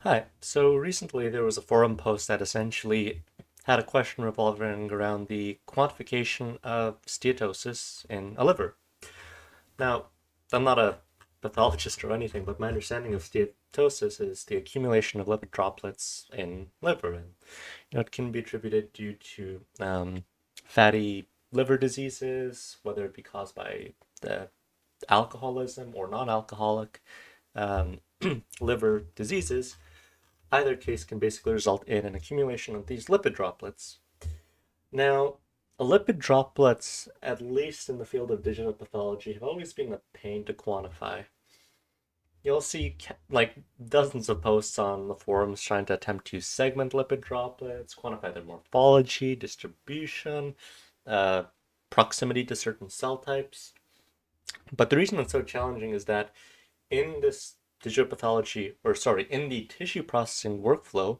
Hi. So recently there was a forum post that essentially had a question revolving around the quantification of steatosis in a liver. Now, I'm not a pathologist or anything, but my understanding of steatosis is the accumulation of lipid droplets in liver, and it can be attributed due to fatty liver diseases, whether it be caused by the alcoholism or non-alcoholic um, liver diseases. Either case can basically result in an accumulation of these lipid droplets. Now, lipid droplets, at least in the field of digital pathology, have always been a pain to quantify. You'll see like dozens of posts on the forums trying to attempt to segment lipid droplets, quantify their morphology, distribution, uh, proximity to certain cell types. But the reason it's so challenging is that in this digital pathology, or sorry, in the tissue processing workflow,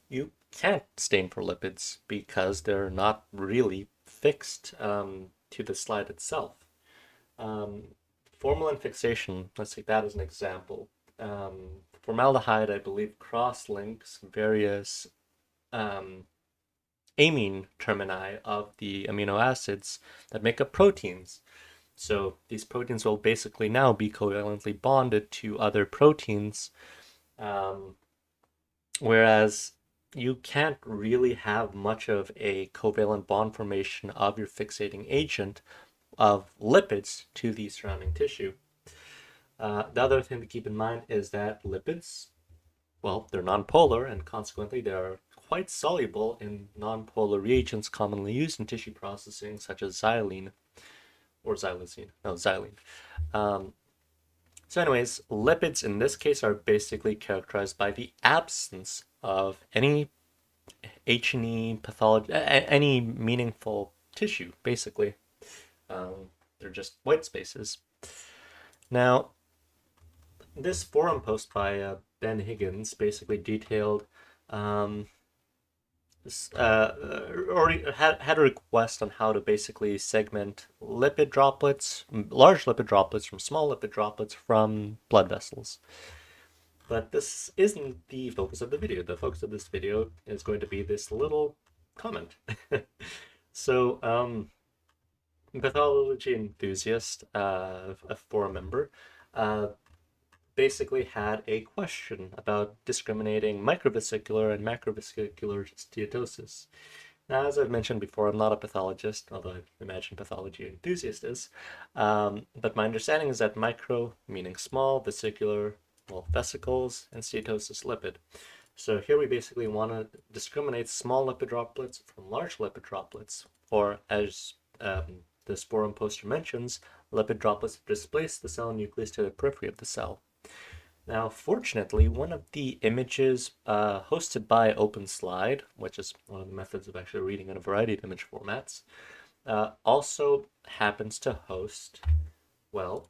you can't stain for lipids because they're not really fixed to the slide itself. Um, Formalin fixation, let's take that as an example. Formaldehyde, I believe, cross-links various um, amine termini of the amino acids that make up proteins. So these proteins will basically now be covalently bonded to other proteins, um, whereas you can't really have much of a covalent bond formation of your fixating agent of lipids to the surrounding tissue. The other thing to keep in mind is that lipids, well, they're nonpolar and consequently they are quite soluble in nonpolar reagents commonly used in tissue processing, such as xylene or xylazine. No, xylene. Um, so, anyways, lipids in this case are basically characterized by the absence of any H&E pathology, any meaningful tissue, basically. They're just white spaces. Now, this forum post by Ben Higgins basically detailed um, or had a request on how to basically segment lipid droplets, large lipid droplets from small lipid droplets from blood vessels. But this isn't the focus of the video. The focus of this video is going to be this little comment. So, Pathology Enthusiast, a forum member, uh, basically had a question about discriminating microvesicular and macrovesicular steatosis. Now, as I've mentioned before, I'm not a pathologist, although I imagine pathology enthusiast is. But my understanding is that micro, meaning small, vesicular, well, vesicles, and steatosis lipid. So here we basically want to discriminate small lipid droplets from large lipid droplets, or as this forum poster mentions, lipid droplets displace the cell nucleus to the periphery of the cell. Now, fortunately, one of the images hosted by OpenSlide, which is one of the methods of actually reading in a variety of image formats, also happens to host, well,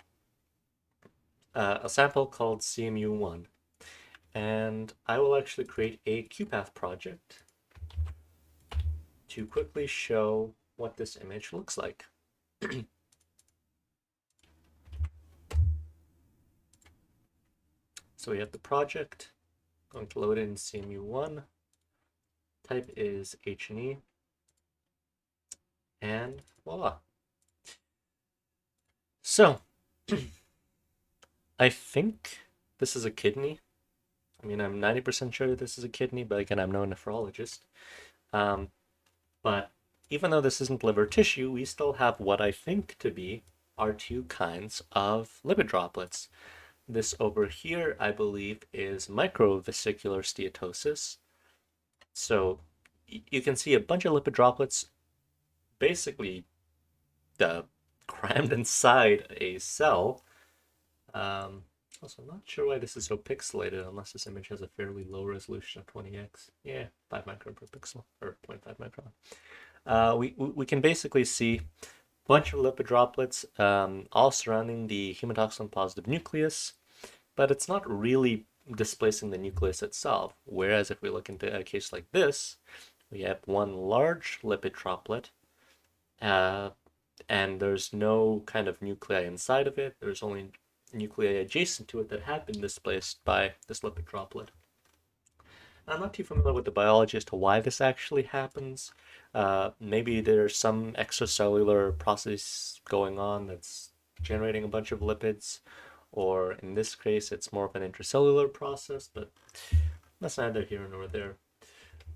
a sample called CMU1. And I will actually create a QuPath project to quickly show what this image looks like. So we have the project, going to load in CMU1, type is H&E, and voila. So, I think this is a kidney. I mean, I'm 90% sure that this is a kidney, but again, I'm no nephrologist. Um, but even though this isn't liver tissue, we still have what I think to be our two kinds of lipid droplets. This over here, I believe, is microvesicular steatosis. So you can see a bunch of lipid droplets basically crammed inside a cell. Also, I'm not sure why this is so pixelated unless this image has a fairly low resolution of 20x. Yeah, 5 micron per pixel, or 0.5 micron. We can basically see a bunch of lipid droplets all surrounding the hematoxylin positive nucleus, but it's not really displacing the nucleus itself. Whereas if we look into a case like this, we have one large lipid droplet, uh, and there's no kind of nuclei inside of it. There's only nuclei adjacent to it that have been displaced by this lipid droplet. I'm not too familiar with the biology as to why this actually happens. Maybe there's some extracellular process going on that's generating a bunch of lipids, or in this case, it's more of an intracellular process, but that's neither here nor there.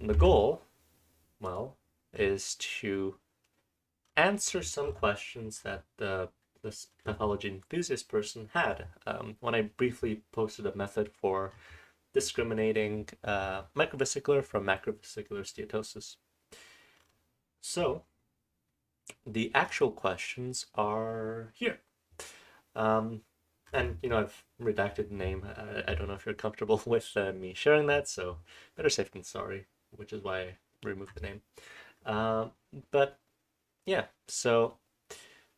And the goal, well, is to answer some questions that this pathology enthusiast person had. When I briefly posted a method for discriminating microvesicular from macrovesicular steatosis. So the actual questions are here. And, I've redacted the name. I don't know if you're comfortable with me sharing that, so better safe than sorry, which is why I removed the name. But yeah, so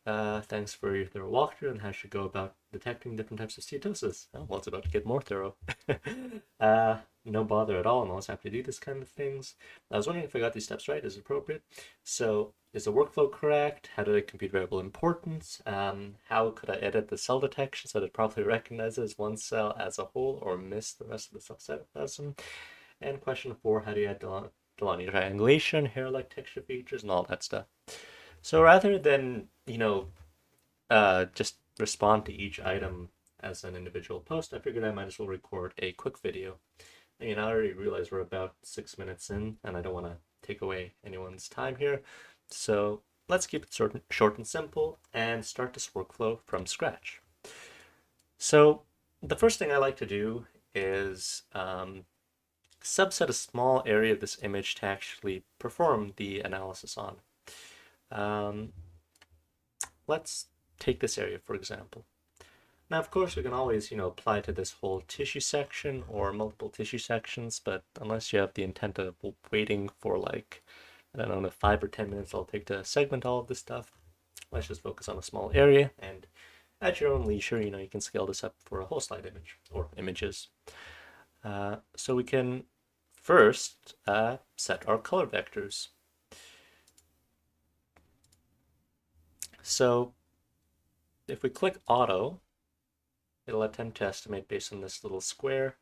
thanks for your thorough walkthrough and how you should go about detecting different types of steatosis. Oh, well, it's about to get more thorough. No bother at all. I'm always happy to do this kind of things. I was wondering if I got these steps right, is it appropriate? So, is the workflow correct? How did I compute variable importance? How could I edit the cell detection so that it properly recognizes one cell as a whole or miss the rest of the cell cytoplasm? And question 4, how do you add Delaunay triangulation, hair-like texture features, and all that stuff? So rather than, just respond to each item as an individual post, I figured I might as well record a quick video. I already realize we're about 6 minutes in, and I don't want to take away anyone's time here. So let's keep it short and simple and start this workflow from scratch. So the first thing I like to do is subset a small area of this image to actually perform the analysis on. Let's take this area, for example. Now, of course, we can always, apply to this whole tissue section or multiple tissue sections, but unless you have the intent of waiting for like, I don't know, the 5 or 10 minutes it'll take to segment all of this stuff, let's just focus on a small area, and at your own leisure, you can scale this up for a whole slide image, or images. So we can first set our color vectors. So if we click auto, it'll attempt to estimate based on this little square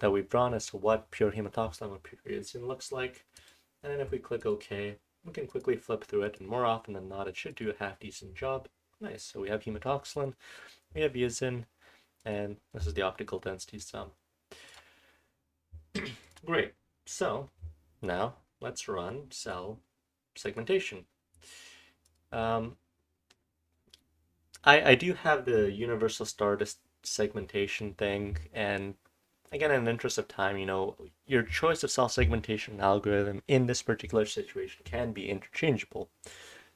that we've drawn as to what pure hematoxylin or pure eosine looks like. And then if we click OK, we can quickly flip through it, and more often than not, it should do a half-decent job. Nice, so we have hematoxylin, we have eosine, and this is the optical density sum. Great, so now let's run cell segmentation. I do have the universal star segmentation thing, and again, in the interest of time, your choice of cell segmentation algorithm in this particular situation can be interchangeable.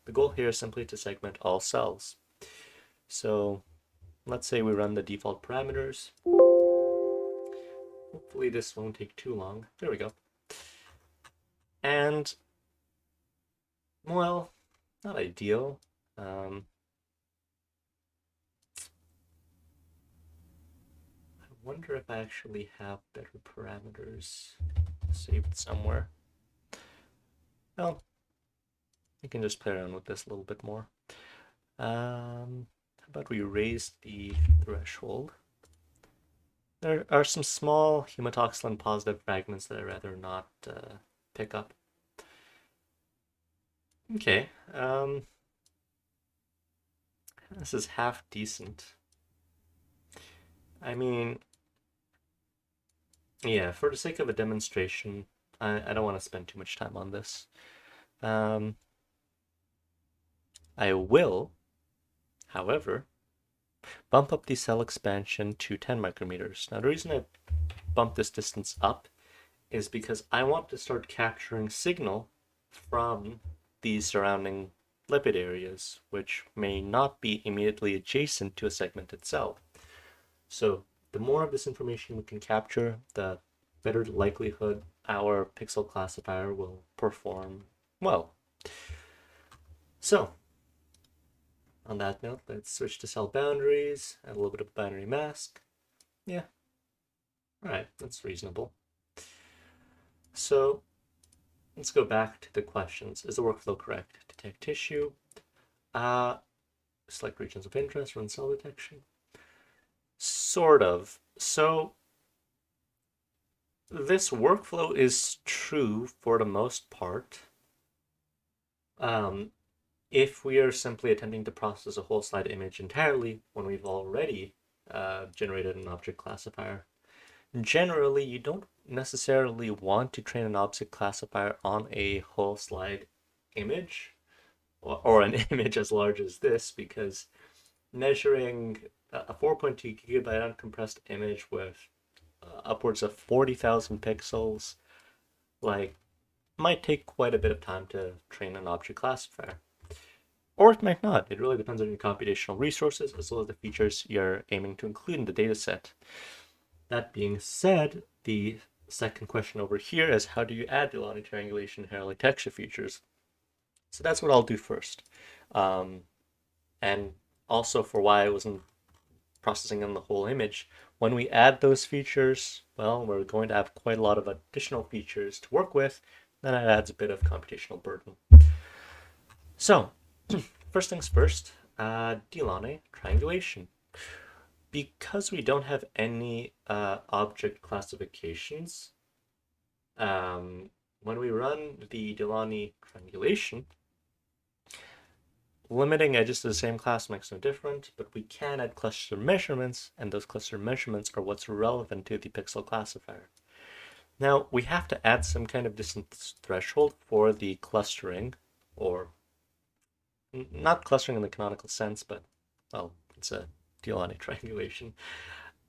The goal here is simply to segment all cells. So let's say we run the default parameters. Hopefully this won't take too long. There we go. And, well, not ideal. I wonder if I actually have better parameters saved somewhere. Well, you can just play around with this a little bit more. How about we raise the threshold? There are some small hematoxylin positive fragments that I'd rather not pick up. Okay, this is half decent. I mean, yeah, for the sake of a demonstration, I don't want to spend too much time on this. I will, however, bump up the cell expansion to 10 micrometers. Now, the reason I bump this distance up is because I want to start capturing signal from these surrounding lipid areas, which may not be immediately adjacent to a segmented cell. So the more of this information we can capture, the better likelihood our pixel classifier will perform well. So on that note, let's switch to cell boundaries, add a little bit of binary mask. Yeah, all right, that's reasonable. So let's go back to the questions. Is the workflow correct? Detect tissue, select regions of interest, run cell detection. Sort of. So this workflow is true for the most part. If we are simply attempting to process a whole slide image entirely when we've already generated an object classifier, generally you don't necessarily want to train an object classifier on a whole slide image or an image as large as this, because measuring a 4.2 gigabyte uncompressed image with upwards of 40,000 pixels, like, might take quite a bit of time to train an object classifier. Or it might not. It really depends on your computational resources as well as the features you're aiming to include in the dataset. That being said, the second question over here is, how do you add Delaunay triangulation hair-like texture features? So that's what I'll do first. And also for why I wasn't processing in the whole image, when we add those features, well, we're going to have quite a lot of additional features to work with, then it adds a bit of computational burden. So, first things first, Delaunay triangulation. Because we don't have any object classifications, when we run the Delaunay triangulation, limiting edges to the same class makes no difference, but we can add cluster measurements, and those cluster measurements are what's relevant to the pixel classifier. Now, we have to add some kind of distance threshold for the clustering, or not clustering in the canonical sense, but, well, it's a Delaunay triangulation.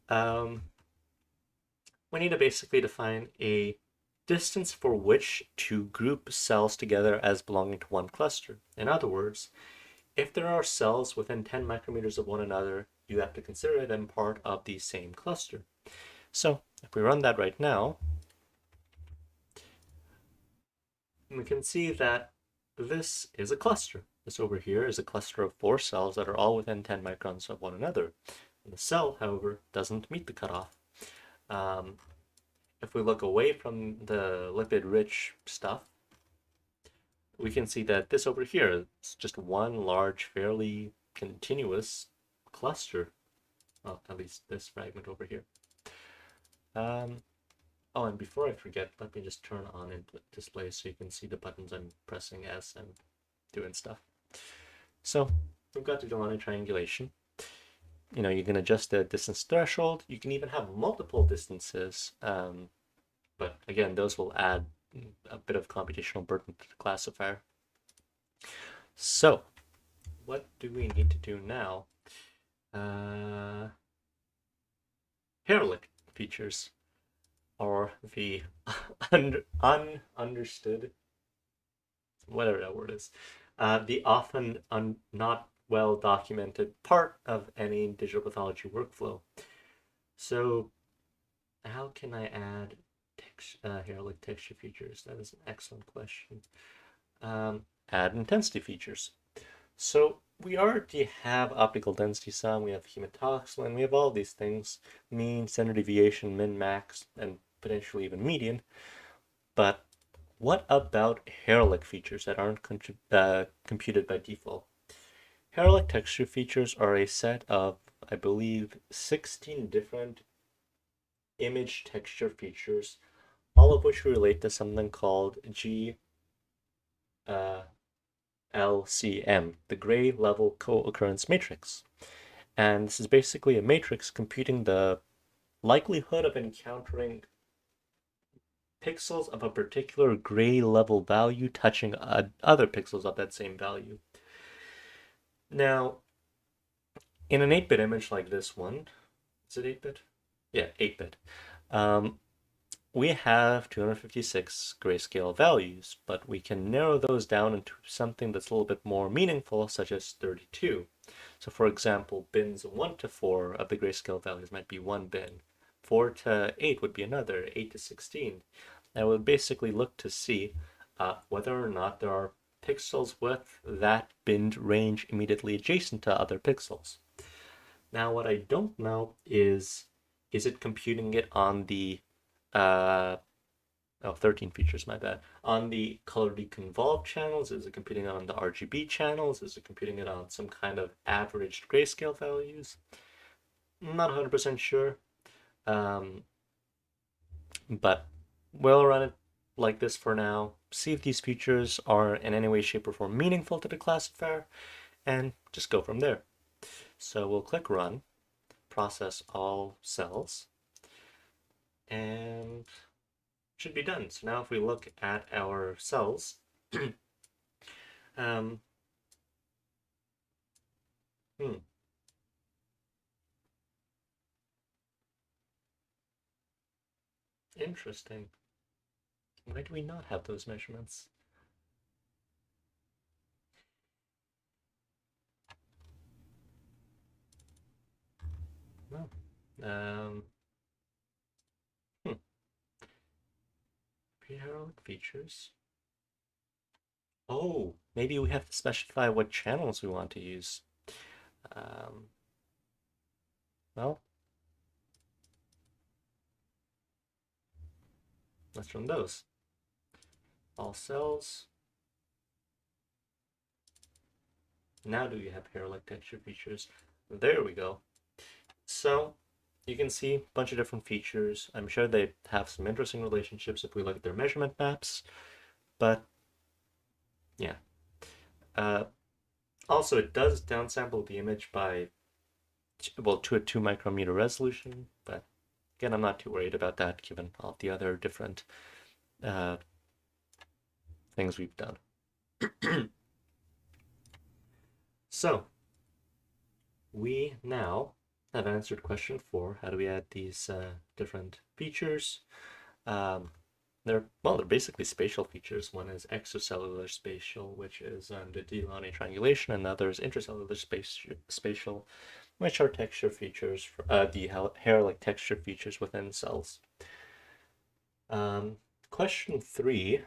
We need to basically define a distance for which to group cells together as belonging to one cluster. In other words, if there are cells within 10 micrometers of one another, you have to consider them part of the same cluster. So if we run that right now, we can see that this is a cluster. This over here is a cluster of 4 cells that are all within 10 microns of one another. And the cell, however, doesn't meet the cutoff. If we look away from the lipid-rich stuff, we can see that this over here is just one large, fairly continuous cluster. Well, at least this fragment over here. Oh, and before I forget, let me just turn on input display so you can see the buttons I'm pressing as I'm doing stuff. So we've got the Delaunay triangulation. You can adjust the distance threshold. You can even have multiple distances, but again, those will add a bit of computational burden to the classifier. So what do we need to do now? Hair-like features, or the ununderstood, whatever that word is, the often not well documented part of any digital pathology workflow. So how can I add hair-like texture features? That is an excellent question. Add intensity features. So we already have optical density sum, we have hematoxylin, we have all these things, mean, standard deviation, min, max, and potentially even median. But what about hair-like features that aren't computed by default? Hair-like texture features are a set of, I believe, 16 different image texture features, all of which relate to something called LCM, the gray level co-occurrence matrix. And this is basically a matrix computing the likelihood of encountering pixels of a particular gray level value touching other pixels of that same value. Now, in an 8-bit image like this one, is it 8-bit? Yeah, 8-bit. We have 256 grayscale values, but we can narrow those down into something that's a little bit more meaningful, such as 32. So for example, bins 1 to 4 of the grayscale values might be one bin. 4 to 8 would be another, 8 to 16. I would basically look to see whether or not there are pixels with that binned range immediately adjacent to other pixels. Now what I don't know is it computing it on the 13 features, my bad. On the color deconvolved channels? Is it computing it on the RGB channels? Is it computing it on some kind of averaged grayscale values? I'm not 100% sure. But we'll run it like this for now, see if these features are in any way, shape, or form meaningful to the classifier, and just go from there. So we'll click Run, process all cells, and should be done. So now if we look at our cells, um, hmm, interesting. Why do we not have those measurements? No. Hmm. Pre-herald features. Oh, maybe we have to specify what channels we want to use. Um, well, let's run those. All cells. Now do you have hair-like texture features? There we go. So you can see a bunch of different features. I'm sure they have some interesting relationships if we look at their measurement maps, but yeah. Uh, Also, it does downsample the image by, well, to a 2 micrometer resolution, but again, I'm not too worried about that given all the other different uh, things we've done. So, we now have answered question 4. How do we add these different features? Um, they're basically spatial features. One is extracellular spatial, which is the Delaunay triangulation, and the other is intracellular spatial, which are texture features, for, the hair-like texture features within cells. Question 3,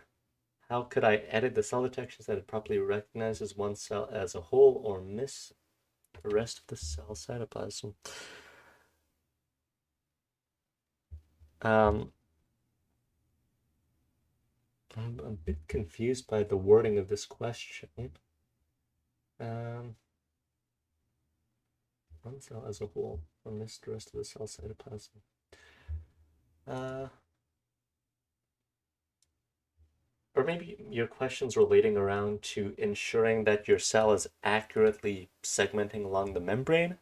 how could I edit the cell detections that it properly recognizes one cell as a whole or miss the rest of the cell cytoplasm? I'm a bit confused by the wording of this question. Um, One cell as a whole or miss the rest of the cell cytoplasm. Or maybe your question's relating around to ensuring that your cell is accurately segmenting along the membrane.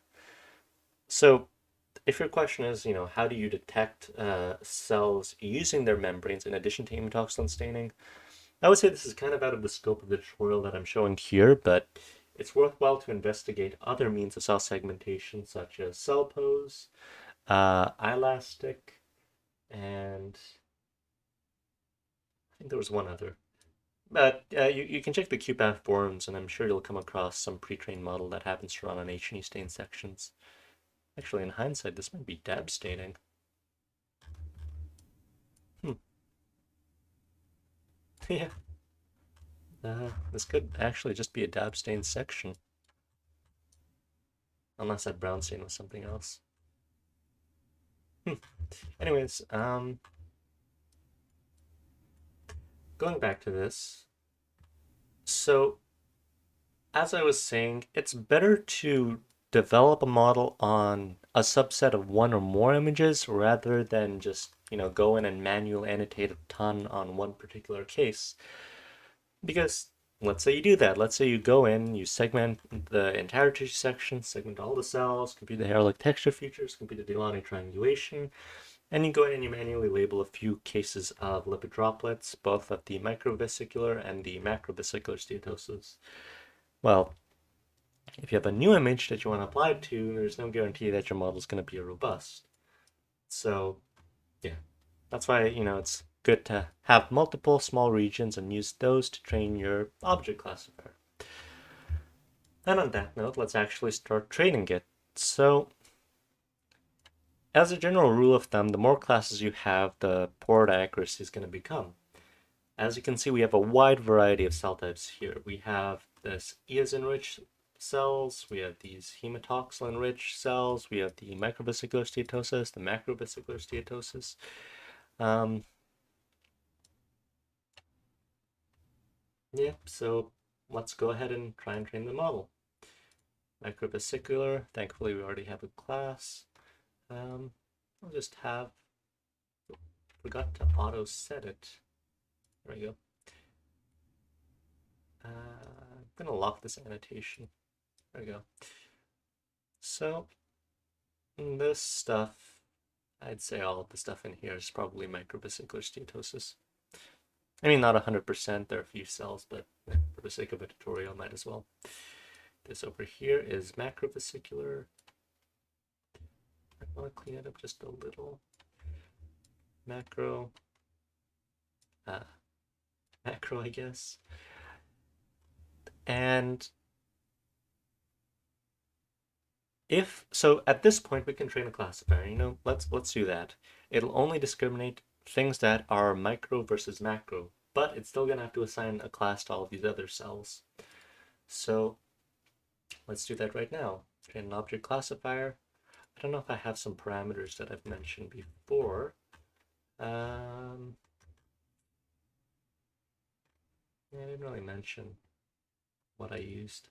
So if your question is, how do you detect cells using their membranes in addition to hematoxylin staining, I would say this is kind of out of the scope of the tutorial that I'm showing here, but it's worthwhile to investigate other means of cell segmentation, such as cell pose, elastic, and I think there was one other. But you can check the QuPath forums, and I'm sure you'll come across some pre-trained model that happens to run on H&E stain sections. Actually, in hindsight, this might be dab staining. Hmm. Yeah. This could actually just be a dab stain section. Unless that brown stain was something else. Anyways, going back to this. So, as I was saying, it's better to develop a model on a subset of one or more images rather than just, go in and manually annotate a ton on one particular case. Because let's say you do that. Let's say you go in, you segment the entire tissue section, segment all the cells, compute the hair-like texture features, compute the Delaunay triangulation, and you go in and you manually label a few cases of lipid droplets, both of the microvesicular and the macrovesicular steatosis. Well, if you have a new image that you want to apply it to, there's no guarantee that your model is going to be robust. So, yeah, that's why, it's good to have multiple small regions and use those to train your object classifier. And on that note, let's actually start training it. So, as a general rule of thumb, the more classes you have, the poorer the accuracy is going to become. As you can see, we have a wide variety of cell types here. We have this eosin-rich cells, we have these hematoxylin-rich cells, we have the microvesicular steatosis, the macrovesicular steatosis. Yeah, so let's go ahead and try and train the model. Macrovesicular, thankfully we already have a class. I'll just have forgot to auto set it. There we go. I'm gonna lock this annotation. There we go. So this stuff, I'd say all of the stuff in here is probably macrovesicular steatosis. I mean, not 100%, there are a few cells, but for the sake of a tutorial, might as well. This over here is macrovesicular. I want to clean it up just a little. Macro, I guess. And so at this point we can train a classifier. Let's do that. It'll only discriminate things that are micro versus macro, but it's still gonna have to assign a class to all of these other cells. So let's do that right now. Train an object classifier. I don't know if I have some parameters that I've mentioned before. Yeah, I didn't really mention what I used.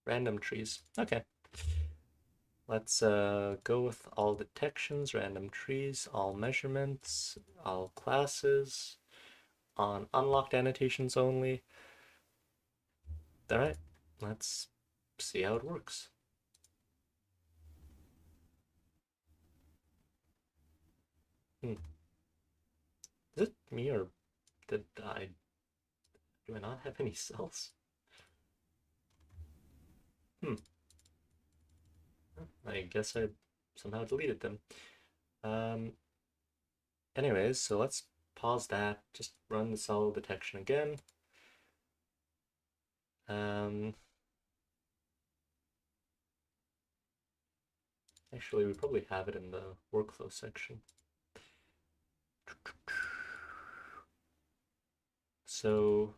Random trees. Okay. Let's go with all detections, random trees, all measurements, all classes, on unlocked annotations only. All right, let's see how it works. Is it me or do I not have any cells? I guess I somehow deleted them. Anyways, so let's pause that, just run the cell detection again. Actually, we probably have it in the workflow section. So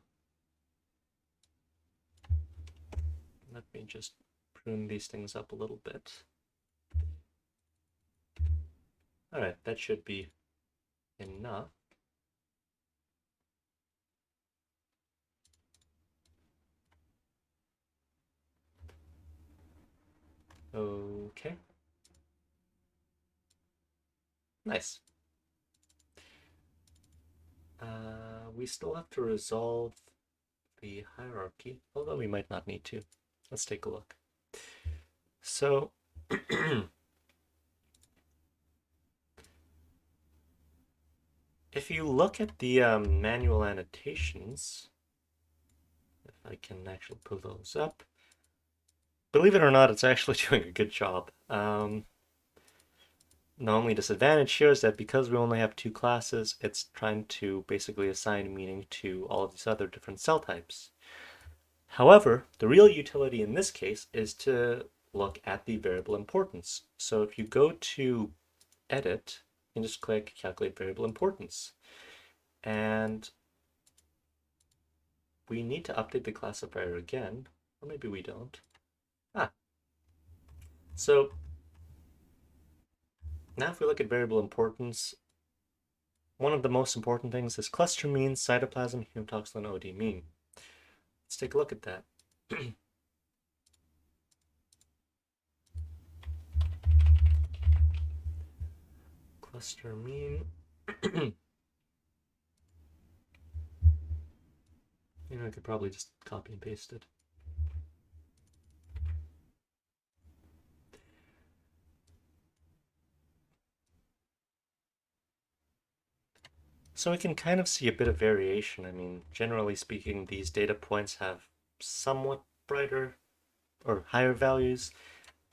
let me just prune these things up a little bit. All right, that should be enough. Okay. Nice. We still have to resolve the hierarchy, although we might not need to. Let's take a look. So if you look at the manual annotations, if I can actually pull those up, believe it or not, it's actually doing a good job. The only disadvantage here is that because we only have two classes, it's trying to basically assign meaning to all of these other different cell types. However, the real utility in this case is to look at the variable importance. So if you go to Edit, you can just click Calculate Variable Importance. And we need to update the classifier again, or maybe we don't. So now if we look at variable importance, one of the most important things is cluster mean, cytoplasm, hemotoxin, OD mean. Let's take a look at that. Cluster mean. I could probably just copy and paste it. So we can kind of see a bit of variation. I mean, generally speaking, these data points have somewhat brighter or higher values.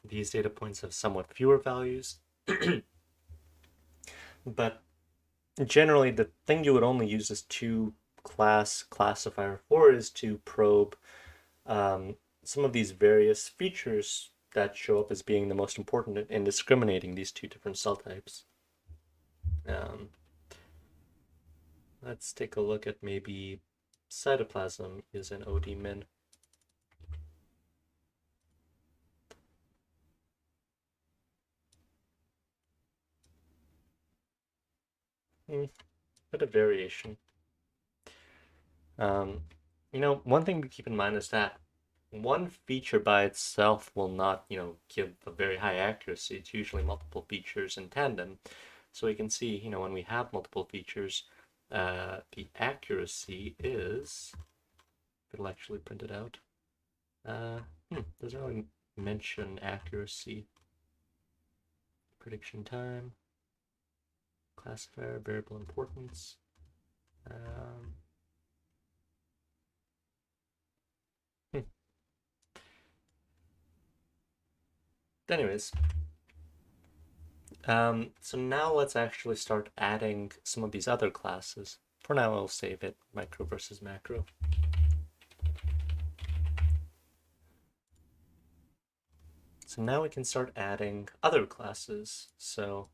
These data points have somewhat fewer values. But generally, the thing you would only use this two-class classifier for is to probe some of these various features that show up as being the most important in discriminating these two different cell types. Let's take a look at maybe cytoplasm is an OD min. Bit of variation. One thing to keep in mind is that one feature by itself will not, give a very high accuracy. It's usually multiple features in tandem. So we can see, when we have multiple features, the accuracy is, it'll actually print it out. Doesn't really mention accuracy. Prediction time, classifier, variable importance. Anyways, so now let's actually start adding some of these other classes. For now, I'll save it, micro versus macro. So now we can start adding other classes. So,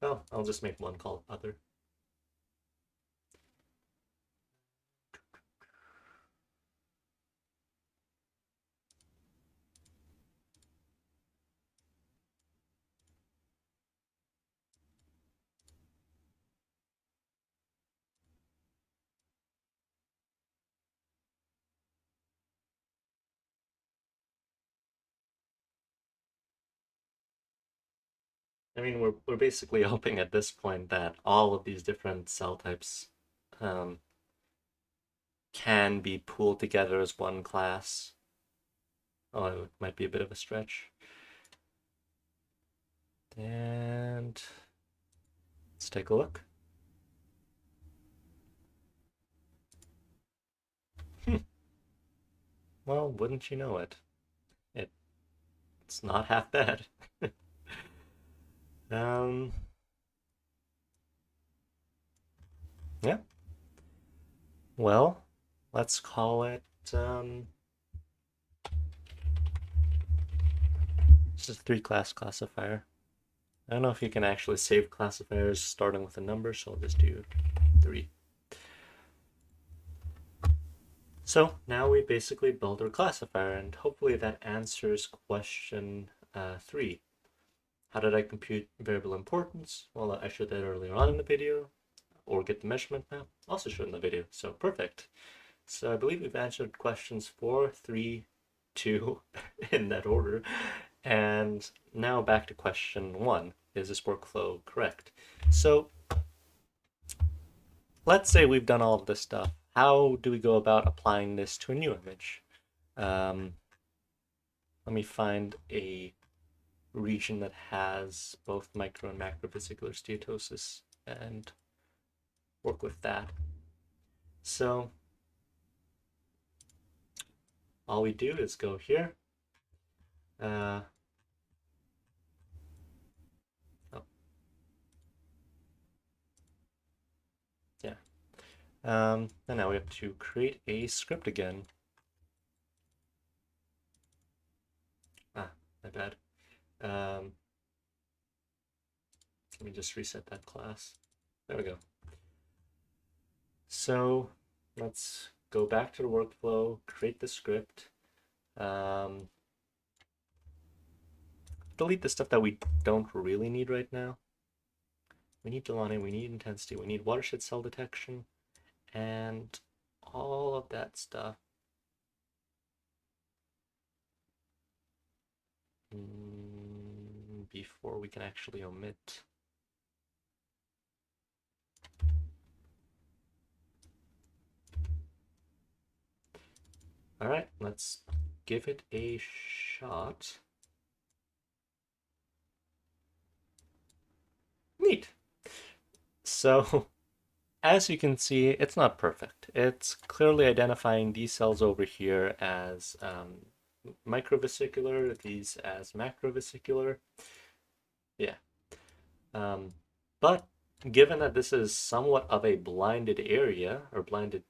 well, I'll just make one called other. I mean, we're basically hoping at this point that all of these different cell types can be pooled together as one class. Oh, it might be a bit of a stretch. And let's take a look. Well, wouldn't you know it? It's not half bad. Yeah. Well, let's call it just a 3-class classifier. I don't know if you can actually save classifiers starting with a number, so I'll just do 3. So now we basically build our classifier, and hopefully that answers question 3. How did I compute variable importance? Well, I showed that earlier on in the video, or get the measurement map, also showed in the video, so perfect. So I believe we've answered questions 4, 3, 2 in that order. And now back to question 1. Is this workflow correct? So let's say we've done all of this stuff. How do we go about applying this to a new image? Let me find a region that has both micro and macrovesicular steatosis and work with that. So all we do is go here. And now we have to create a script again. My bad. Let me just reset that class. There we go. So let's go back to the workflow, create the script, delete the stuff that we don't really need right now. We need Delani, we need intensity, we need watershed cell detection, and all of that stuff. Before we can actually omit. All right, let's give it a shot. Neat. So, as you can see, it's not perfect. It's clearly identifying these cells over here as microvesicular, these as macrovesicular. Yeah. But given that this is somewhat of a blinded area, or blinded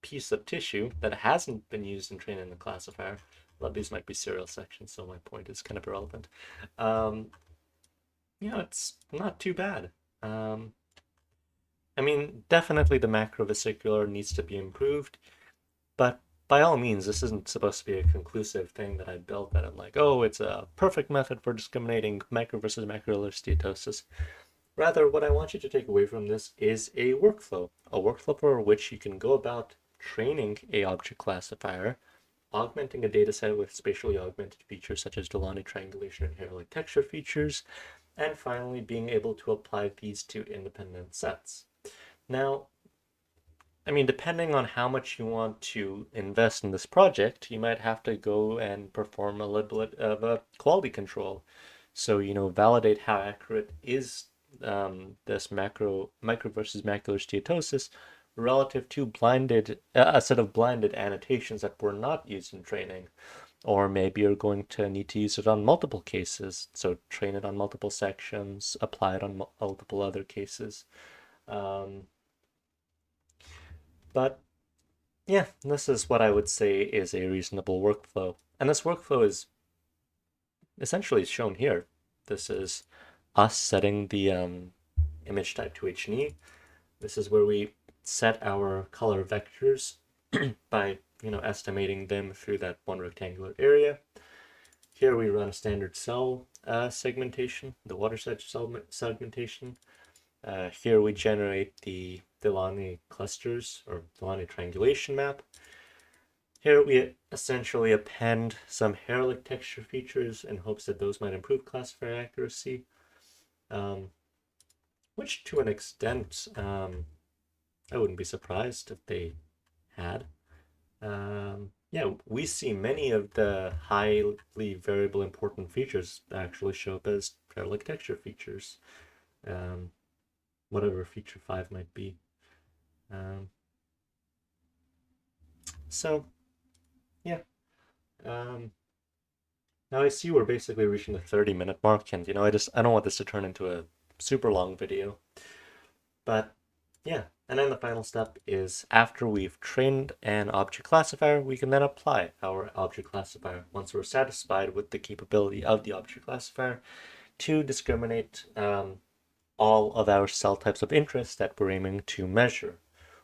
piece of tissue that hasn't been used in training the classifier, well, these might be serial sections, so my point is kind of irrelevant. It's not too bad. I mean, definitely the macrovesicular needs to be improved, but by all means, this isn't supposed to be a conclusive thing that I built that I'm like, oh, it's a perfect method for discriminating micro versus macrovillar steatosis. Rather, what I want you to take away from this is a workflow for which you can go about training a object classifier, augmenting a dataset with spatially augmented features such as Delaunay triangulation and hair-like texture features, and finally being able to apply these to independent sets. Now, I mean, depending on how much you want to invest in this project, you might have to go and perform a little bit of a quality control. So, validate how accurate is this micro versus macular steatosis relative to a set of blinded annotations that were not used in training. Or maybe you're going to need to use it on multiple cases. So train it on multiple sections, apply it on multiple other cases. But yeah, this is what I would say is a reasonable workflow. And this workflow is essentially shown here. This is us setting the image type to H&E. This is where we set our color vectors by estimating them through that one rectangular area. Here we run a standard cell segmentation, the watershed cell segmentation. Here we generate the Delaunay clusters or Delaunay triangulation map. Here we essentially append some hair-like texture features in hopes that those might improve classifier accuracy, which to an extent I wouldn't be surprised if they had. Yeah, we see many of the highly variable important features actually show up as hair-like texture features, whatever feature 5 might be. So yeah. Now I see we're basically reaching the 30-minute mark, and I don't want this to turn into a super long video. But yeah, and then the final step is after we've trained an object classifier, we can then apply our object classifier once we're satisfied with the capability of the object classifier to discriminate all of our cell types of interest that we're aiming to measure,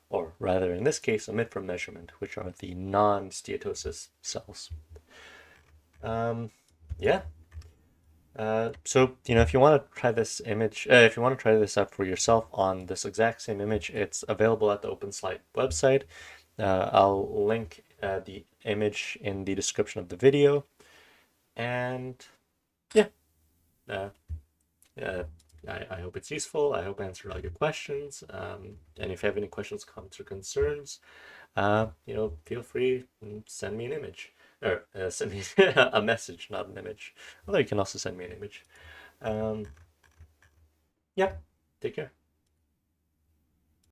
or rather in this case, omit from measurement, which are the non-steatosis cells. Yeah. So, if you want to try this image, if you want to try this out for yourself on this exact same image, it's available at the OpenSlide website. I'll link the image in the description of the video. And yeah, I hope it's useful. I hope I answered all your questions. And if you have any questions, comments, or concerns, feel free and send me an image. Or send me a message, not an image. Although you can also send me an image. Yeah, take care.